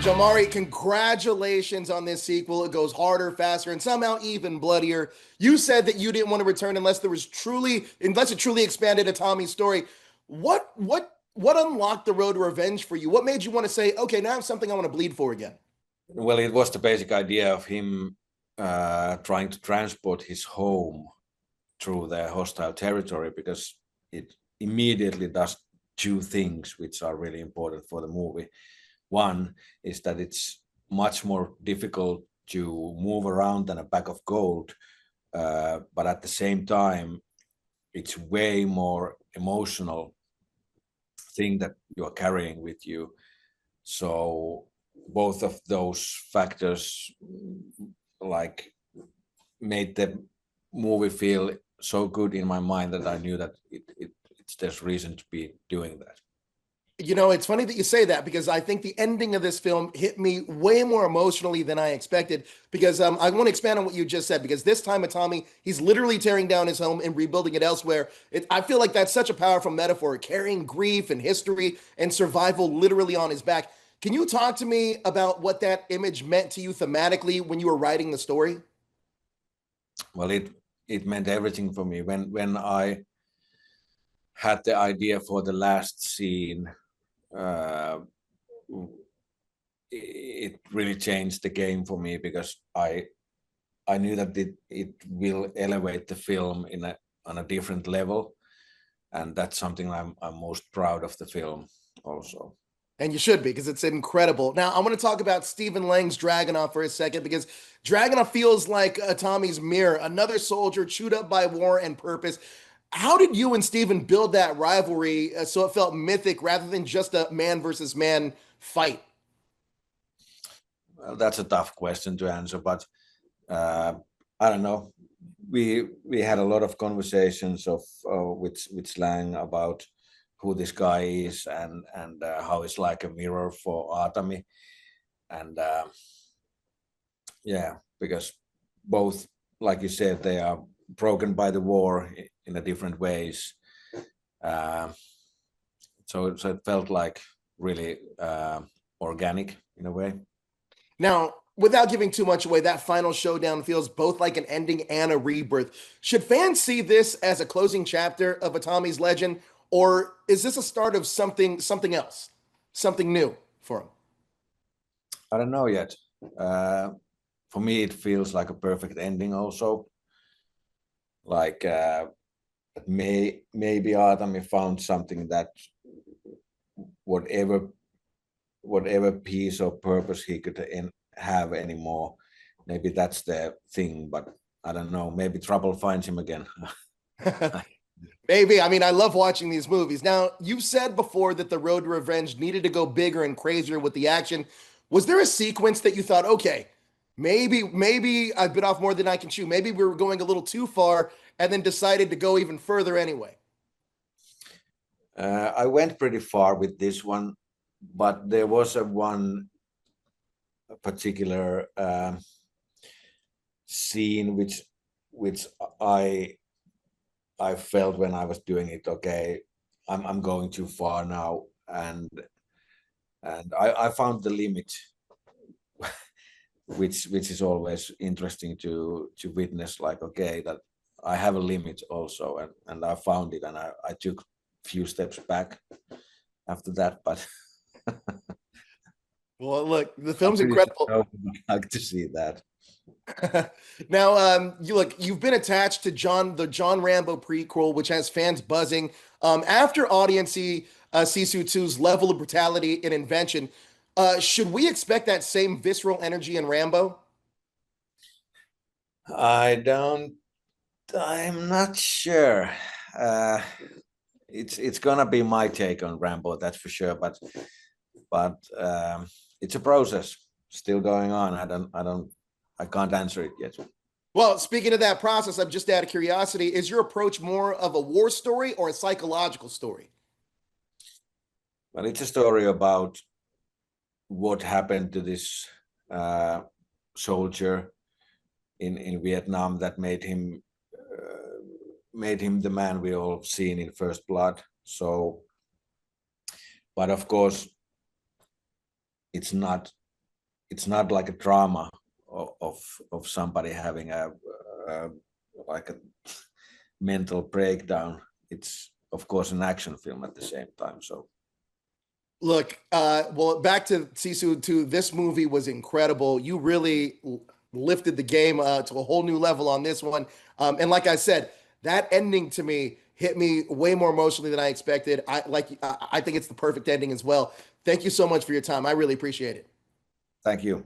Jalmari, congratulations on this sequel. It goes harder, faster, and somehow even bloodier. You said that you didn't want to return unless it truly expanded a Tommy's story. What unlocked the road to revenge for you? What made you want to say, okay, now I have something I want to bleed for again? Well, it was the basic idea of him trying to transport his home through the hostile territory, because it immediately does two things which are really important for the movie. One is that it's much more difficult to move around than a bag of gold, but at the same time, it's way more emotional thing that you are carrying with you. So both of those factors like made the movie feel so good in my mind that I knew that there's reason to be doing that. You know, it's funny that you say that because I think the ending of this film hit me way more emotionally than I expected. Because I want to expand on what you just said, because this time with Tommy, he's literally tearing down his home and rebuilding it elsewhere. I feel like that's such a powerful metaphor, carrying grief and history and survival literally on his back. Can you talk to me about what that image meant to you thematically when you were writing the story? Well, it meant everything for me. When I had the idea for the last scene, it really changed the game for me, because I knew that it will elevate the film on a different level, and that's something I'm most proud of the film also. And you should be, because it's incredible. Now, I want to talk about Stephen Lang's Dragunov for a second, because Dragunov feels like a Tommy's mirror, another soldier chewed up by war and purpose. How did you and Stephen build that rivalry so it felt mythic rather than just a man versus man fight? Well, that's a tough question to answer, but I don't know. We had a lot of conversations with Lang about who this guy is, and how it's like a mirror for Atami, and yeah, because both, like you said, they are broken by the war in a different ways. Uh, so it felt like really organic in a way. Now, without giving too much away, that final showdown feels both like an ending and a rebirth. Should fans see this as a closing chapter of Tommy's legend, or is this a start of something else, something new for him? I don't know yet. For me, it feels like a perfect ending also. Like maybe Atami found something that whatever piece or purpose he could have anymore, maybe that's the thing, but I don't know, maybe trouble finds him again. Maybe. I mean, I love watching these movies. Now, you've said before that the road to revenge needed to go bigger and crazier with the action. Was there a sequence that you thought, okay, maybe I've bit off more than I can chew. Maybe we were going a little too far, and then decided to go even further anyway? I went pretty far with this one, but there was one particular scene which I felt when I was doing it. Okay, I'm going too far now, and I found the limit, which is always interesting to witness. Like, okay, that I have a limit also, and I found it, and I took a few steps back after that, but. Well, look, the I'm film's pretty sure incredible. I would like to see that. Now, you've been attached to the John Rambo prequel, which has fans buzzing. After audience see Sisu 2's level of brutality and invention, should we expect that same visceral energy in Rambo? I don't. I'm not sure. Uh, it's gonna be my take on Rambo, that's for sure. But it's a process still going on. I can't answer it yet. Well, speaking of that process, I'm just out of curiosity, is your approach more of a war story or a psychological story? Well, it's a story about what happened to this soldier in Vietnam that made him the man we all seen in First Blood. So, but of course, it's not it's not like a drama of somebody having a like a mental breakdown. It's of course an action film at the same time. So Look, well, back to Sisu 2, this movie was incredible. You really lifted the game to a whole new level on this one. And like I said, that ending to me hit me way more emotionally than I expected. I think it's the perfect ending as well. Thank you so much for your time. I really appreciate it. thank you.